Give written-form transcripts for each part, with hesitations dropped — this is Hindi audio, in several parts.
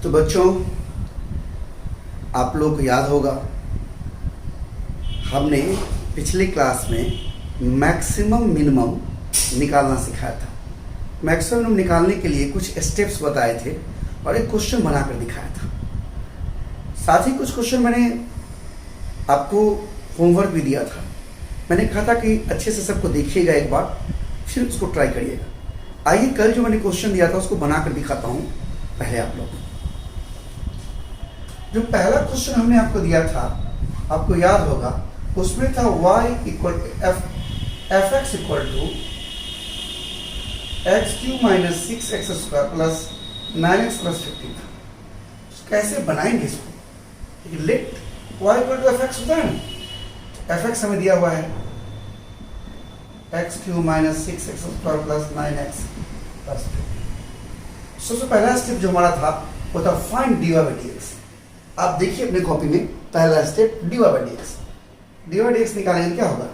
तो बच्चों, आप लोग को याद होगा हमने पिछली क्लास में मैक्सिमम मिनिमम निकालना सिखाया था। मैक्सिमम मिनिमम निकालने के लिए कुछ स्टेप्स बताए थे और एक क्वेश्चन बनाकर दिखाया था। साथ ही कुछ क्वेश्चन मैंने आपको होमवर्क भी दिया था। मैंने कहा था कि अच्छे से सबको देखिएगा एक बार, फिर उसको ट्राई करिएगा। आइए कल जो मैंने क्वेश्चन दिया था उसको बनाकर दिखाता हूँ। पहले आप लोग जो पहला क्वेश्चन हमने आपको दिया था, आपको याद होगा, उसमें था y equal f x equal to x cube minus 6x square plus 9x plus 15 था। कैसे बनाएंगे इसको? Let y equal to f x होता है ना, एफ एक्स हमें दिया हुआ है x cube minus 6x square plus 9x plus 15। सबसे पहला स्टेप जो हमारा था वो था फाइंड dy बाई dx। आप देखिए अपने कॉपी में पहला step dy by dx। dy by dx निकालेंगे क्या होगा?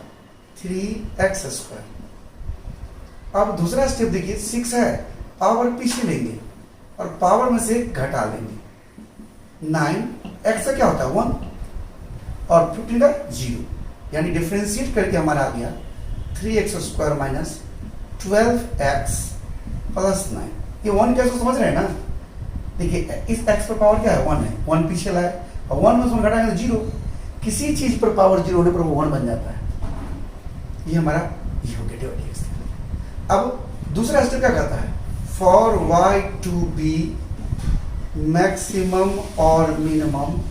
3x square. अब दूसरा स्टेप देखिए, 6 है, पावर पीछे लेंगे और पावर में से घटा लेंगे। 9 x का क्या होता है 1 और 15 का 0, यानी डिफरेंशिएट करके हमारा आ गया 3x square minus 12x plus 9। ये 1 कैसे समझ रहे हैं ना? देखिए इस x पर पावर क्या है 1 है, 1 पीछे लाए और 1 में से घटाएंगे तो 0। किसी चीज पर पावर 0 होने पर वो 1 बन जाता है। ये हमारा ये हो गया dy बाई dx। अब दूसरा स्टेप क्या कहता है? For y to be maximum और मिनिमम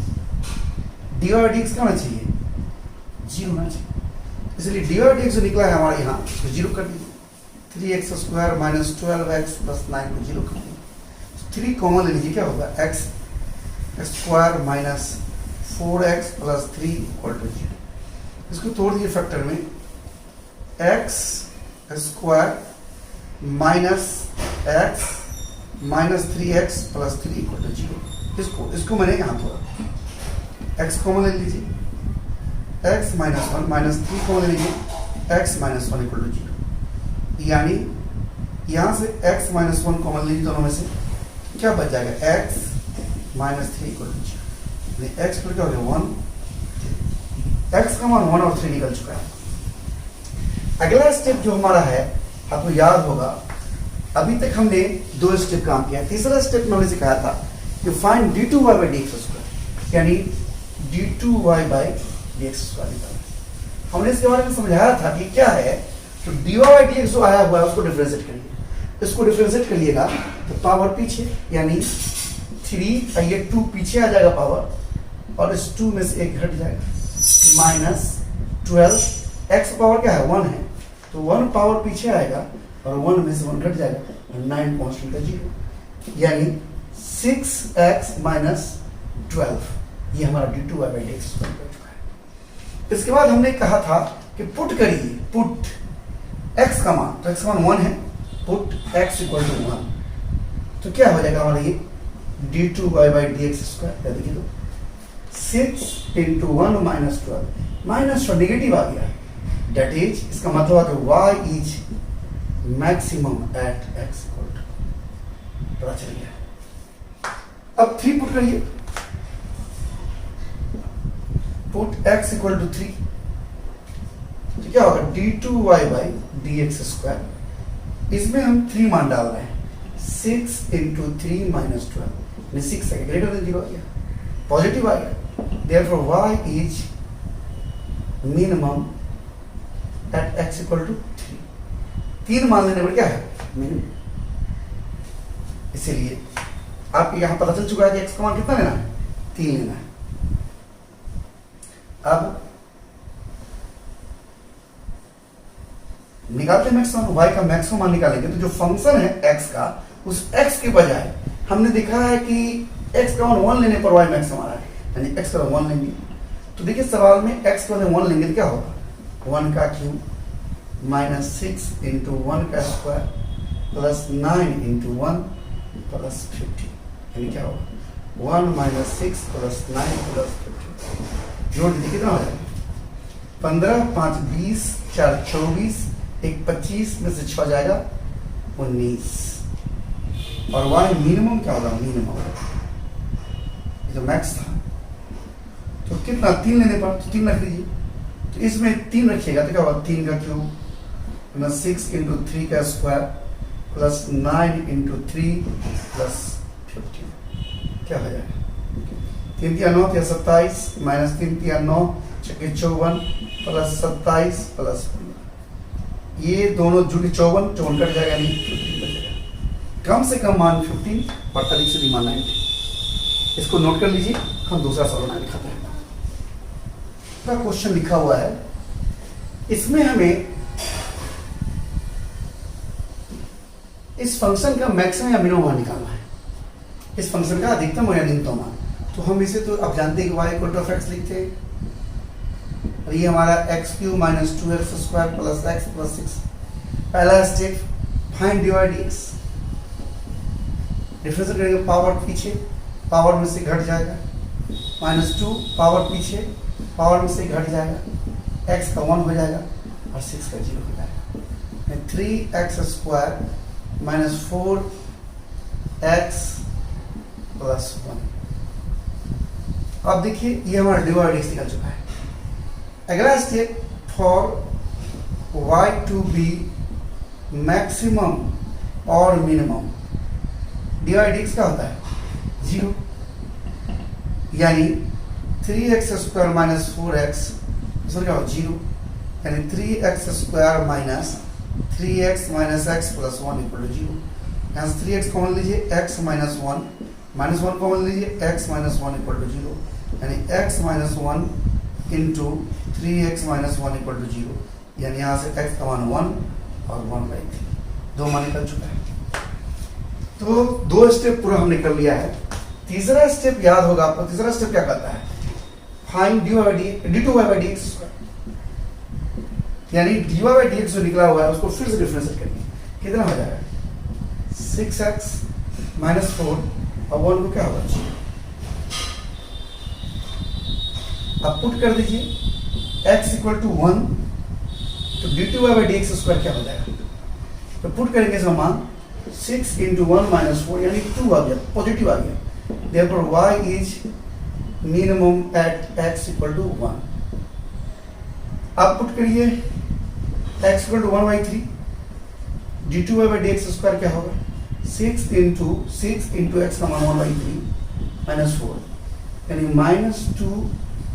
dy बाई dx क्या होना चाहिए? 0 होना चाहिए। इसलिए dy बाई dx जो निकला है हमारे यहाँ तो 0 कर दीजिए। 3x square minus 12x plus 9 को 0 कर दीजिए। 3 कॉमन ले लीजिए, क्या होगा? x square minus 4x plus 3 equal to 0। इसको तोड़ दीजिए फैक्टर में, x square minus x minus 3x plus 3 equal to 0। इसको मैंने यहाँ तोड़ा। x कॉमन ले लीजिए, x माइनस 1 माइनस 3 कॉमन ले लीजिए, x माइनस 1 इक्वल टू 0। यानी यहाँ से x माइनस 1 कॉमन लीजिए दोनों में से, क्या बच जाएगा? x minus 3 equal to 0। x पर क्या हो गया 1, x का मान 1 और 3 निकल चुका है। अगला स्टेप जो हमारा है, आपको याद होगा, अभी तक हमने 2 स्टेप काम किया। तीसरा स्टेप में हमने सिखाया था कि find d2y by dx square, यानी d2y बाई dx स्क्वायर निकालना। हमने इसके बारे में समझाया था कि क्या है। तो dy बाई dx जो आया हुआ है उसको डिफरेंशिएट करिए। इसको डिफरेंशिएट करिएगा तो पावर पीछे, यानी 3 ये 2 पीछे आ जाएगा पावर, और इस 2 में से 1 घट जाएगा माइनस 12। x पावर क्या है 1 है, तो 1 पावर पीछे आएगा और 1 में से 1 घट जाएगा और 9 कांस्टेंट का 0, यानी 6x माइनस 12। ये हमारा d2y बाई dx स्क्वायर हो चुका है। इसके बाद हमने कहा था कि पुट करिए, पुट x का मान, तो x का मान 1 है, पुट x इक्वल टू 1, तो क्या हो जाएगा हमारा ये d2y बाई dx स्क्वायर। देखिए तो 6 इंटू 1 माइनस 12, माइनस 12 नेगेटिव आ गया, डेट इज, इसका मतलब है y is maximum at x equal to, पता चल गया। अब 3 पुट करिए, पुट x इक्वल टू 3, तो क्या होगा d2y बाई dx स्क्वायर। इसमें हम 3 मान डाल रहे हैं, 6 इंटू 3 माइनस 12, 6 है, ग्रेटर देन 0 आ गया, पॉजिटिव आ गया। Therefore y is minimum at x equal to 3। 3 मान लेने पर क्या है? मिनिमम। इसीलिए आपको यहां पता चल चुका है कि x का मान कितना लेना है? 3 लेना है। अब निकालते मैक्सिमम, y का मैक्सिमम मान निकालेंगे तो जो फंक्शन है x का, उस x के बजाय हमने देखा है कि x का मान 1 लेने पर y मैक्सिमम आ रहा है, यानी x का 1 लेंगे। तो देखिए सवाल में x का 1 लेंगे तो क्या होगा? 1 का क्यूब माइनस 6 इंटू 1 का स्क्वायर प्लस 9 इंटू 1 प्लस 50, यानी क्या होगा 1 माइनस 6 प्लस 9 प्लस 50। जोड़ दीजिए कितना हो जाएगा? 15 5 20 4 24 1 25 में से 6 जाएगा 19। और y मिनिमम क्या होगा? मिनिमम ये तो मैक्स था, तो कितना 3 लेने पर, तो 3 रख लीजिए। तो इसमें 3 रखिएगा तो क्या होगा, 3 का क्यूब प्लस 6 इंटू 3 का स्क्वायर प्लस 9 इंटू 3 प्लस 15, क्या हो जाएगा, 3 तिया 9 तिया 27 माइनस 3 तिया 9 छक्के 54 प्लस 27 प्लस 15, ये दोनों जुड़ 54 कट जाएगा, नहीं 15 बचेगा। कम से कम मान 15 और अधिक से भी मान 90। इसको नोट कर लीजिए, हम दूसरा सवाल लिखाते हैं। क्वेश्चन लिखा हुआ है, इसमें हमें इस फंक्शन का मैक्सिमम या मिनिमम मान निकालना है, इस फंक्शन का अधिकतम या न्यूनतम मान। तो हम इसे तो आप जानते हैं कि y इक्वल टू x लिखते हैं, और ये हमारा x cube minus 2x square plus x plus 6। पहला step find dy dx, differentiate करेंगे, पावर पीछे पावर में से घट जाएगा, -2 पावर पीछे पावर में से घट जाएगा, x का 1 हो जाएगा और 6 का 0 हो जाएगा। 3x square minus 4x plus 1। अब देखिए ये हमारा dy dx निकल चुका है। अगला step, for y to be maximum और मिनिमम, dy dx क्या होता है, 0, यानी 3x स्क्वायर माइनस 4x, इसमें क्या हो 0, यानी 3x square minus 3x minus x plus 1 equal to 0। यहाँ से 3x कॉमन लीजिए, x माइनस 1 माइनस 1 कॉमन लीजिए, x माइनस 1 इक्वल टू 0, यानी x minus 1 into 3x minus 1 equal to 0, यानी यहाँ से x का मान 1 और 1/3, 2 मान निकल चुका है। तो 2 स्टेप पूरा हमने कर लिया है। तीसरा स्टेप याद होगा आपको, तीसरा स्टेप क्या करता है, find dy by dx square, यानी dy by dx जो निकला हुआ है उसको फिर से डिफरेंशिएट करेंगे, कितना हो जाएगा 6x माइनस 4 और 1 को क्या होगा 0। अब पुट कर दीजिए x इक्वल टू 1, तो dy by dx स्क्वायर क्या हो जाएगा, तो पुट करेंगे इसका मान 6 इंटू 1 माइनस 4 यानी 2 आ गया, पॉजिटिव आ गया। Therefore y is minimum at x equal to 1। अब पुट करिए x equal to 1/3, d2y by dx square क्या होगा 6 इंटू x का मान 1/3 माइनस 4, यानी माइनस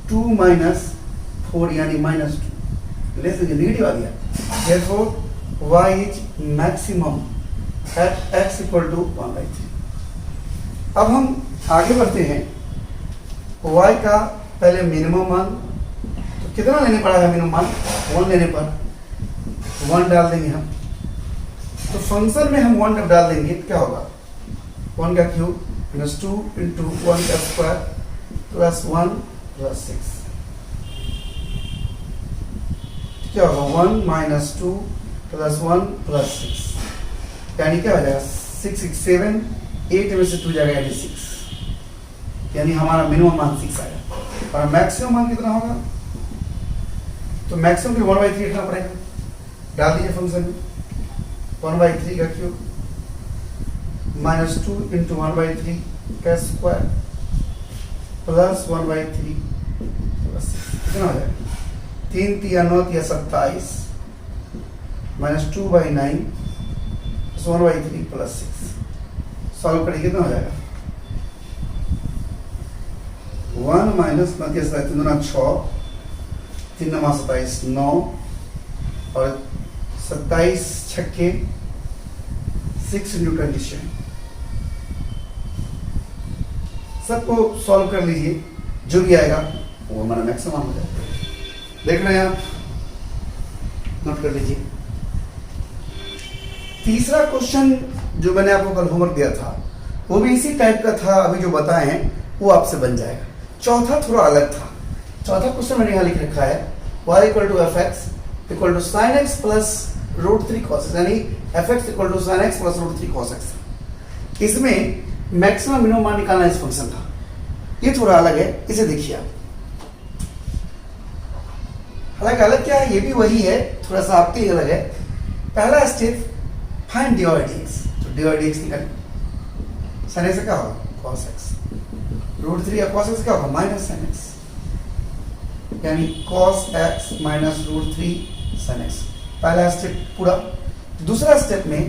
2 माइनस 4 यानी माइनस 2, लेस नेगेटिव आ गया। Therefore y is maximum at x equal to 1/3। अब हम आगे बढ़ते हैं, y का पहले मिनिमम मान, तो कितना लेने पड़ा है मिनिमम मान, 1 लेने पर 1 डाल देंगे हम। तो फंक्शन में हम 1 जब डाल देंगे तो क्या होगा, 1 का क्यूब प्लस 2 इंटू 1 का स्क्वायर प्लस 1 प्लस 6, क्या होगा 1 माइनस 2 प्लस 1 प्लस 6, यानी क्या हो जाएगा 6 6 7, 8 में से 2 जाएगा यानी 6, यानी हमारा मिनिमम मान 6 आएगा। और मैक्सिमम मान कितना होगा, तो मैक्सिमम के 1/3 रखना पड़ेगा, डाल दीजिए फंक्शन में 1/3 का क्यूब माइनस 2 इंटू 1/3 का स्क्वायर प्लस 1/3 प्लस 6, कितना हो जाएगा 3 तिया 9 तिया 27 माइनस 2/9 प्लस 1/3 प्लस 6, सॉल्व करिए कितना हो जाएगा 1 माइनस 9 3 6 3 9 27 9 और 27 छक्के 6 इंटू 27, सबको सॉल्व कर लीजिए, जो भी आएगा वो हमारा मैक्सिमम हो जाएगा। देख रहे हैं आप, नोट कर लीजिए। तीसरा क्वेश्चन जो मैंने आपको कल होमवर्क दिया था वो भी इसी टाइप का था, अभी जो बताए हैं वो आपसे बन जाएगा। चौथा थोड़ा अलग था। चौथा क्वेश्चन मैंने यहाँ लिख रखा है y equal to f x equal to sine x plus √3 cos x, यानी f x equal to sine x plus √3 cos x। इसमें मैक्सिमम मिनिमम मान निकालना इस फंक्शन का, ये थोड़ा अलग है, इसे देखिए आप। हालांकि अलग क्या है, ये भी वही है, थोड़ा सा आपके लिए अलग है। पहला स्टेप फाइंड dy dx, तो dy dx निकालें, साइन एक्स क्या होगा cos x √3 या cos x क्या होगा माइनस sin x, यानी cos x minus √3 sin x। पहला स्टेप पूरा। दूसरा स्टेप में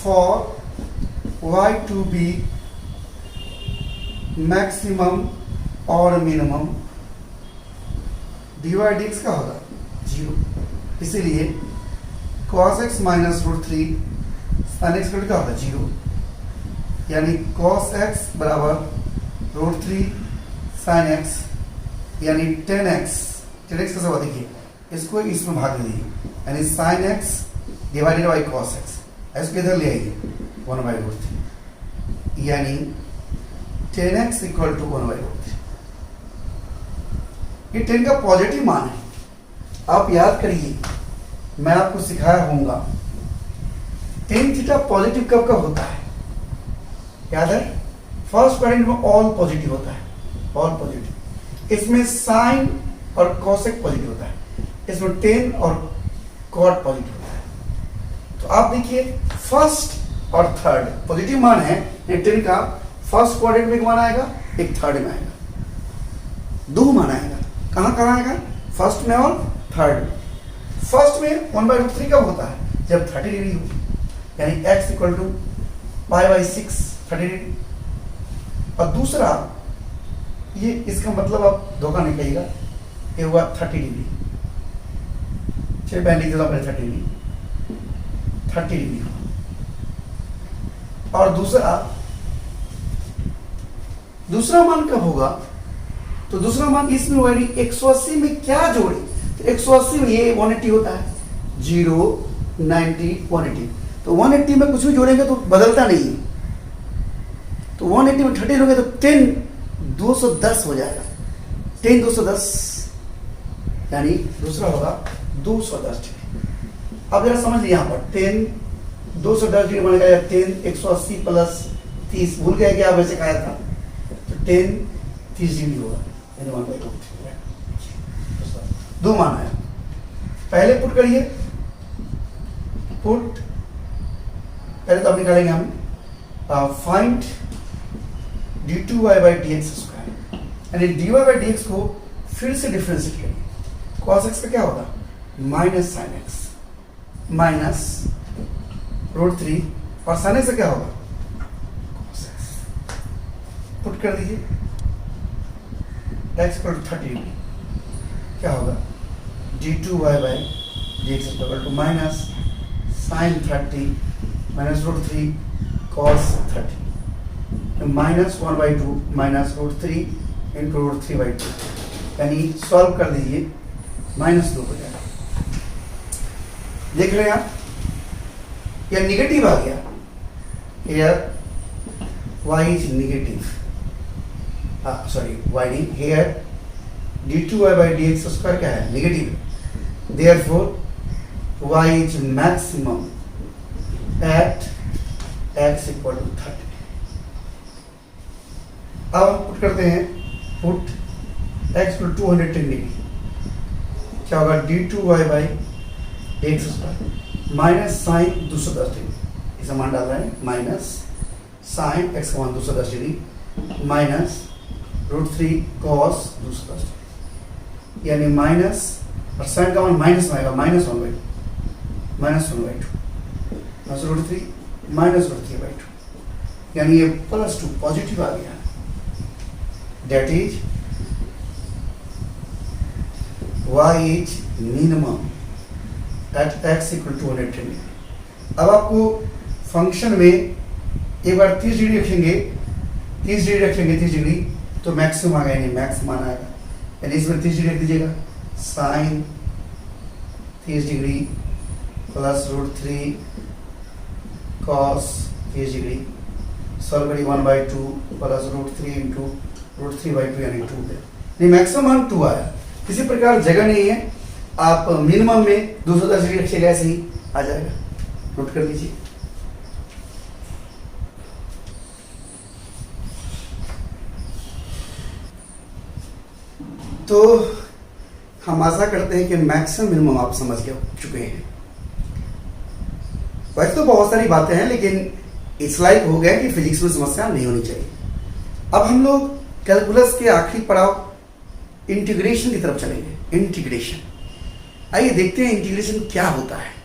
for y to be maximum और मिनिमम dy dx का होगा 0, इसीलिए cos x minus √3 sin x क्या होगा 0, यानी cos x बराबर √3 sin x, यानी 10x कैसे हुआ देखिए, इसको इसमें भाग दीजिए, यानी sin x divided by cos x, इसको इधर ले आइए 1/√3, यानी 10x इक्वल टू 1/√3। ये 10 का पॉजिटिव मान है। आप याद करिए, मैं आपको सिखाया होऊंगा tan थीटा पॉजिटिव कब कब होता है, याद है? फर्स्ट क्वाड्रेंट में ऑल पॉजिटिव होता है, ऑल पॉजिटिव। इसमें साइन और कॉसेक पॉजिटिव होता है, इसमें टेन और कॉट पॉजिटिव होता है। तो आप देखिए फर्स्ट और थर्ड पॉजिटिव मान है, टेन का फर्स्ट क्वाड्रेंट में एक मान आएगा, एक थर्ड में आएगा, दो मान आएगा। कहाँ कहाँ आएगा? फर्स्ट में और थर्ड में। फर्स्ट में 1/√3 कब होता है? जब 30 डिग्री हो, यानी x इक्वल टू π/6 30 डिग्री। और दूसरा ये, इसका मतलब आप धोखा नहीं कहिएगा, ये हुआ 30 डिग्री, चलिए मैं लिख देता हूँ 30 डिग्री, 30 डिग्री। और दूसरा मान कब होगा? तो दूसरा मान इसमें होगा 180 में क्या जोड़े, तो 180 में ये 180 होता है, 0 90 180, तो 180 में कुछ भी जोड़ेंगे तो बदलता नहीं है, तो 180 में 30 लोगे तो 10 210 हो जाएगा, 10 210, यानी दूसरा होगा 210 डिग्री। अब जरा समझ लिया, यहाँ पर 10 210 डिग्री बनेगा, या 10 180 प्लस 30, भूल गया कि आप वैसे खाया था, तो 10 30 डिग्री होगा, यानी 1/2। दो मान है, पहले पुट करिए, पुट पहले तो आप निकालेंगे हम फाइंड d2y/dx², यानी dy/dx को फिर से डिफरेंशिएट करिए। cos x का क्या होगा? माइनस sin x माइनस √3, और sin x का क्या होगा? cos x। पुट कर दीजिए, x इक्वल टू 30 डिग्री, क्या होगा? d2y/dx equal to minus sin 30 minus √3 cos 30, minus 1/2 minus √3 into √3/2, यानी सॉल्व कर दीजिए, -2 हो जाएगा। देख रहे हैं आप, यह निगेटिव आ गया, here y is negative, sorry y नहीं, here d2y/dx² क्या है? Negative, therefore y is maximum at x equal to 30। अब हम पुट करते हैं, पुट x इक्वल 210 डिग्री, क्या होगा? d2y/dx² माइनस साइन 210 डिग्री, इसे मान डाल रहे हैं, माइनस साइन x का मान 210 डिग्री माइनस √3 cos 210 डिग्री, यानी माइनस, और साइन का मान माइनस में आएगा, -1/2 माइनस √3 माइनस √3/2, यानी ये +2 पॉजिटिव आ गया, that is y is minimum at x equal to 110 degree. अब आपको फंक्शन में एक बार 30 डिग्री रखेंगे, 30 डिग्री तो मैक्सिमम आ गया, यानी मैक्स मान आएगा, यानी इसमें 30 डिग्री रख दीजिएगा, sine 30 degree plus √3 cos 30 degree, solve करिए 1/2 प्लस √3 इंटू √3/2, यानी 2 है, नहीं मैक्सिमम मान 2 आया। किसी प्रकार जगह नहीं है, आप मिनिमम में 210 डिग्री रखिएगा, ऐसे ही आ जाएगा, नोट कर लीजिए। तो हम आशा करते हैं कि मैक्सिमम मिनिमम आप समझ चुके हैं। वैसे तो बहुत सारी बातें हैं, लेकिन इस लाइक हो गया कि फिजिक्स में समस्या नहीं होनी चाहिए। अब हम लोग कैलकुलस के आखिरी पड़ाव इंटीग्रेशन की तरफ चलेंगे। इंटीग्रेशन, आइए देखते हैं इंटीग्रेशन क्या होता है।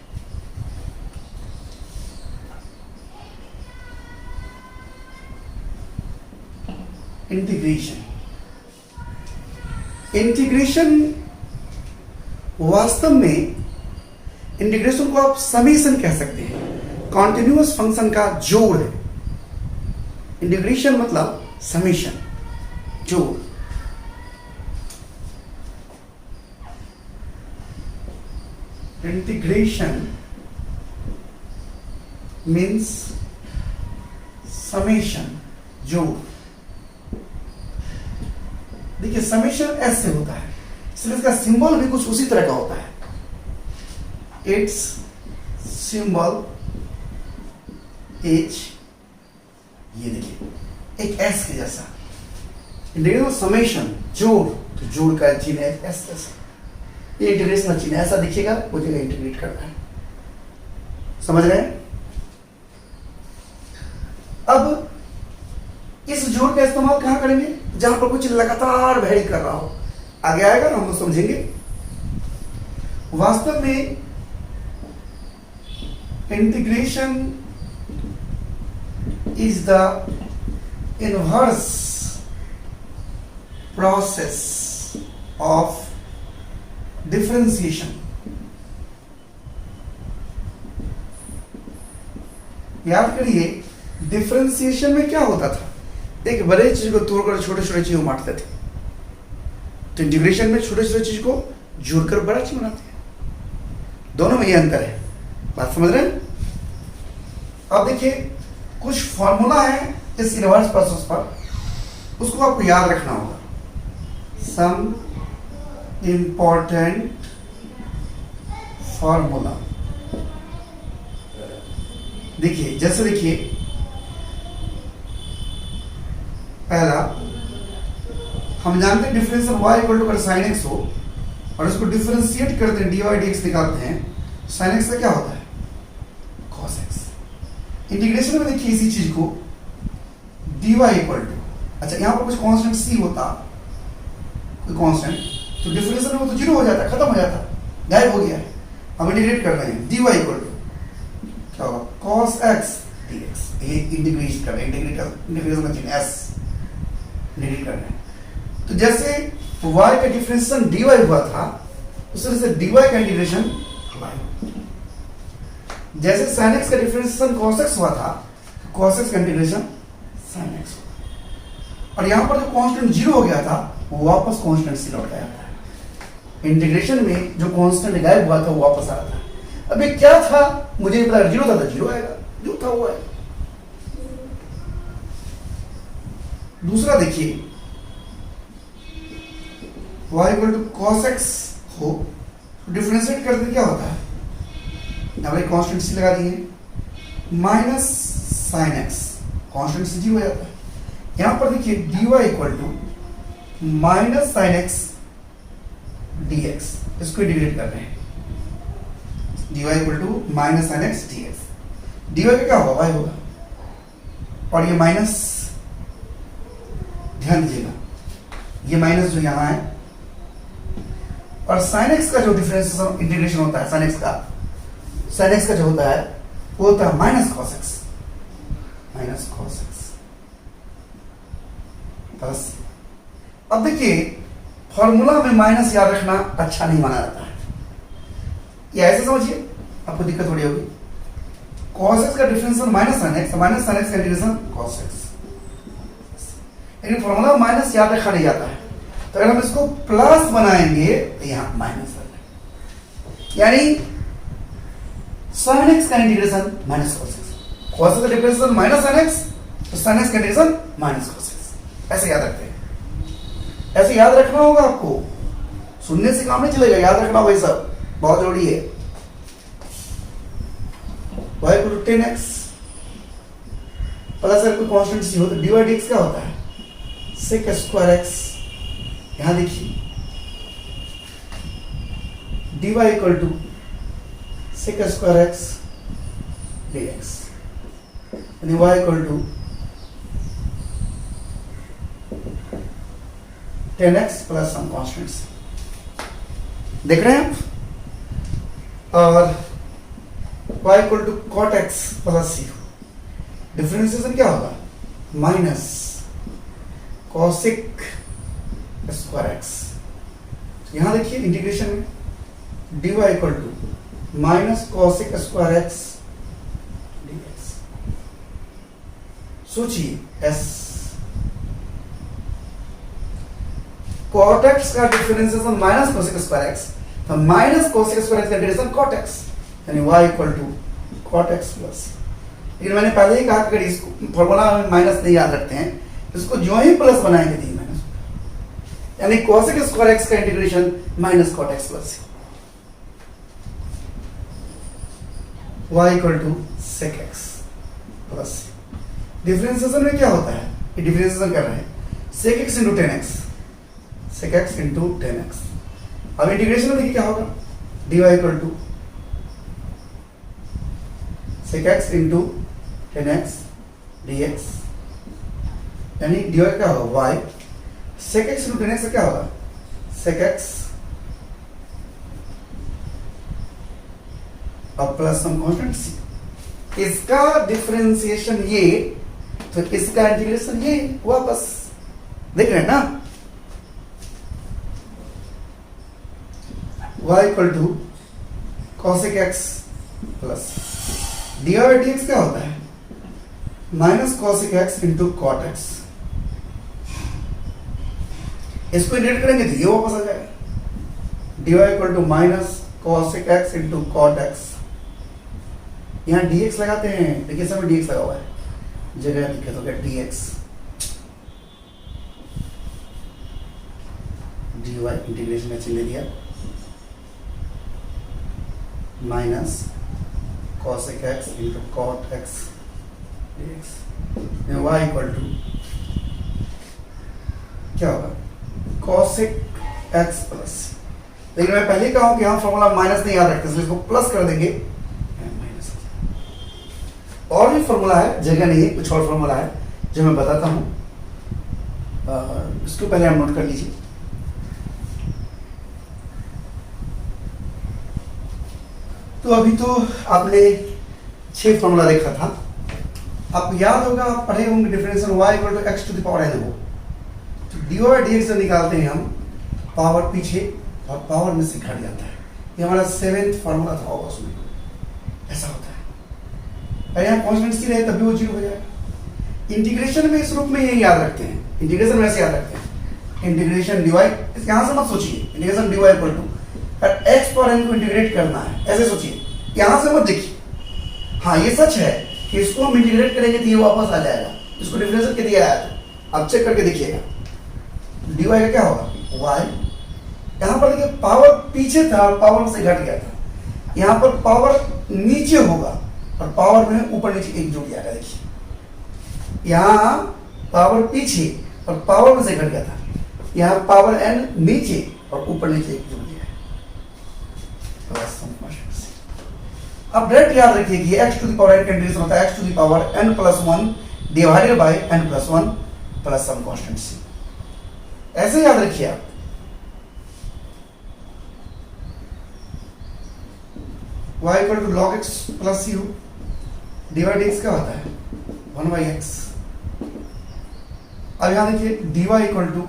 इंटीग्रेशन, इंटीग्रेशन वास्तव में इंटीग्रेशन को आप समेशन कह सकते हैं, कॉन्टिन्यूअस फंक्शन का जोड़ है। इंटीग्रेशन मतलब समेशन, जोड़। इंटीग्रेशन मीन्स समेशन, जोड़। देखिए समेशन एस से होता है, इसलिए इसका सिंबल भी कुछ उसी तरह का होता है। इट्स सिंबल एच, ये देखिए एक एस के जैसा। इंटीग्रेशन समेशन, जोड़, तो जोड़ का चिन्ह है एस जैसा। ये इंटीग्रेशन का चिन्ह ऐसा दिखेगा, मुझे इंटीग्रेट करना है। समझ रहे हैं? अब इस जोड़ का इस्तेमाल कहां करेंगे? जहां पर कुछ लगातार वेरी कर रहा हो। आगे आएगा ना, हम समझेंगे। वास्तव में integration is the inverse process of differentiation. याद करिए, डिफरेंशिएशन में क्या होता था? एक बड़े चीज को तोड़कर छोटे छोटे चीज बांटते थे। तो इंटीग्रेशन में छोटे छोटे चीज को जोड़कर बड़ा चीज बनाते हैं। दोनों में ये अंतर है। बात समझ रहे हैं? अब देखिए, कुछ फॉर्मूला है इस इनवर्स प्रोसेस पर, उसको आपको याद रखना होगा। Some important formula. देखिए, जैसे देखिए, पहला हम जानते हैं differential y equal to sine x हो और इसको डिफरेंशिएट करते हैं, dy dx निकालते हैं, साइन एक्स का क्या होता है? cos x। इंटीग्रेशन में देखिए इसी चीज को dy इक्वल टू, अच्छा यहां पर कुछ कांस्टेंट c होता, कोई कांस्टेंट, तो डिफरेंशियल में वो तो जीरो हो जाता, खत्म हो जाता, गायब हो गया है। हम इंटीग्रेट कर रहे हैं, dy इक्वल टू क्या होगा? cos x dx। ये इंटीग्रेट कर रहे हैं, इंटीग्रेशन का चिन्ह s इंटीग्रेट कर रहे हैं। तो जैसे y का डिफरेंशिएशन dy हुआ था, उस तरह से dy का इंटीग्रेशन y। जैसे sin x का डिफरेंशिएशन cos x हुआ था, cos x का इंटीग्रेशन sin x हुआ। और यहां पर जो कांस्टेंट जीरो हो गया था, वो वापस कांस्टेंट से लौट आया था। इंटीग्रेशन में जो कांस्टेंट गायब हुआ था, वो वापस आ रहा था। अब ये क्या था मुझे नहीं पता, जीरो था तो जीरो आएगा, जो था वो है। दूसरा देखिए, y equal to cos x हो, डिफरेंशिएट करते क्या होता है? यहाँ पर कांस्टेंट सी लगा दिए, minus sine x, constant C zero हो जाता है। यहां पर देखिए dy equal to minus sine x dx, इसको इंटीग्रेट कर रहे हैं। dy equal to minus sine x dx, dy का क्या होगा? y होगा, और ये माइनस, ध्यान दीजिएगा, ये माइनस जो यहां है, और sin x का जो डिफरेंशिएशन इंटीग्रेशन होता है, sin x का जो होता है वो होता है minus cos x, minus cos x। बस अब देखिए, फॉर्मूला में माइनस याद रखना अच्छा नहीं माना जाता है। ये ऐसे समझिए, आपको दिक्कत थोड़ी होगी। cos x का differentiation minus sin x, minus sin x का इंटीग्रेशन cos x। लेकिन फॉर्मूला माइनस याद रखा नहीं जाता है, तो अगर हम इसको प्लस बनाएंगे तो यहां माइनस आ जाएगा, यानी sin x का integration minus cos x, cos x का डिफरेंशिएशन माइनस sin x, तो sin x का इंटीग्रेशन माइनस cos x। ऐसे याद रखते हैं, ऐसे याद रखना होगा आपको, सुनने से काम नहीं चलेगा, याद रखना होगा, ये सब बहुत जरूरी है। y equal to 10x plus अगर कोई कांस्टेंट सी हो तो dy dx क्या होता है? sec square x। यहां देखिए dy equal to sec square x dx, यानी y equal to 10x plus some constants. देख रहे हैं आप? और y equal to cot x plus C. Differentiation क्या होगा? Minus cosec square x. यहां देखिए इंटीग्रेशन में dy equal to minus cosec square x dx। सोचिए s cot x का differentiation minus cosec square x, तो माइनस कॉसिक स्क्वायर एक्स का इंटीग्रेशन cot x, यानी y equal to cot x plus. लेकिन मैंने पहले ही कहा कि अगर इसको फॉर्मूला में माइनस नहीं याद रखते हैं, इसको जो ही प्लस बनाएंगे तो माइनस, यानी cosec स्क्वायर x का integration minus cot x plus y equal to sec x plus. Differentiation में क्या होता है? ये डिफरेंशिएशन कर रहे हैं sec x into 10x, sec x into 10x। अब इंटीग्रेशन में देखिए क्या होगा? dy equal to sec x into 10x dx, यानी dy क्या होगा? y sec x into 10x क्या होगा? sec x अब प्लस सम कांस्टेंट c। इसका डिफरेंशिएशन ये, तो इसका इंटीग्रेशन ये वापस। देख रहे हैं ना? y equal to cosec x plus dy by dx क्या होता है? Minus cosec x into cot x। इसको इंटीग्रेट करेंगे तो ये वापस आ जाएगा dy equal to minus cosec x into cot x। यहाँ dx लगाते हैं, देखिए सब में dx लगा हुआ है, जगह लिखे तो क्या dx dy इंटीग्रेशन का चिन्ह दिया minus cosec x into cot x dx, y equal to क्या होगा? cosec x plus. लेकिन मैं पहले कहा हूं कि हम फॉर्मूला माइनस नहीं याद रखते, इसलिए इसको प्लस कर देंगे, माइनस। और भी फॉर्मूला है, जगह नहीं है, कुछ और फॉर्मूला है जो मैं बताता हूं, इसको पहले आप नोट कर लीजिए। तो अभी तो आपने 6 फॉर्मूला देखा था। आप याद होगा, आप पढ़े होंगे differential y equal to x to the power n हो, तो dy dx से निकालते हैं हम, पावर पीछे और पावर में से घट जाता है। ये हमारा 7th फॉर्मूला था उसमें ऐसा होता है। अरे यहाँ कांस्टेंट सी रहे तब भी वो 0 हो जाएगा। इंटीग्रेशन में इस रूप में ये याद रखते हैं, इंटीग्रेशन में ऐसे याद रखते हैं, इंटीग्रेशन dy, यहाँ से मत सोचिए integration dy equal to x पर n को इंटीग्रेट करना है, ऐसे सोचिए, यहां से मत देखिए। हाँ ये सच है कि इसको हम इंटीग्रेट करेंगे तो ये वापस आ जाएगा, इसको डिफरेंशियल के दिया आया था, आप चेक करके देखिएगा dy का क्या होगा? y, यहां पर देखिए पावर पीछे था और पावर से घट गया था, यहां पर पावर नीचे होगा और पावर में ऊपर नीचे एक जुड़ जाएगा। देखिए यहां पावर पीछे और पावर में से घट गया था, यहां पावर n नीचे और ऊपर नीचे एक जुड़ गया। अब डायरेक्ट याद रखिए कि x to the power n का इंटीग्रेशन होता है x to the power n plus 1 divided by n plus 1 plus some constant c। ऐसे याद रखिए आप। y equal to log x plus u divide x क्या होता है? 1 बाई x। अब यहां देखिए dy equal to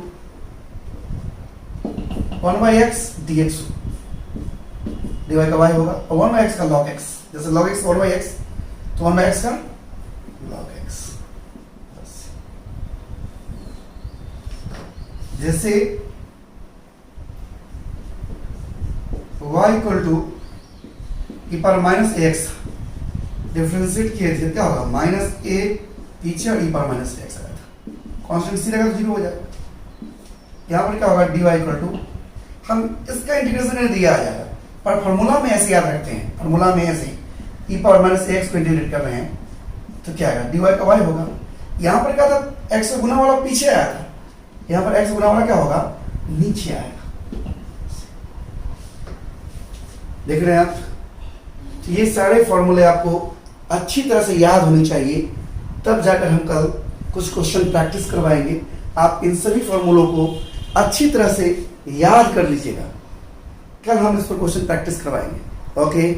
1 by x dx, dy का y होगा और 1 बाई x का log x, जैसे log x 1 बाई x तो 1 बाई x का log x। जैसे y equal to e power minus ax differentiate किए थे, क्या होगा? माइनस a पीछे और e पावर माइनस ax आया था, कांस्टेंट c लगा तो 0 हो जाएगा। यहाँ पर क्या होगा? dy इक्वल टू, हम इसका इंटीग्रेशन दिया आ जाएगा, पर फॉर्मूला में ऐसे याद रखते हैं, फॉर्मूला में ऐसे e पावर माइनस ax को इंटीग्रेट कर रहे हैं तो क्या आएगा? dy का y होगा। यहाँ पर क्या था? x से गुना वाला पीछे आया था, यहाँ पर x गुना वाला क्या होगा? नीचे आएगा। देख रहे हैं आप? तो ये सारे फॉर्मूले आपको अच्छी तरह से याद होनी चाहिए, तब जाकर हम कल कुछ क्वेश्चन प्रैक्टिस करवाएंगे। आप इन सभी फॉर्मूलों को अच्छी तरह से याद कर लीजिएगा, कल हम इस पर क्वेश्चन प्रैक्टिस करवाएंगे। ओके।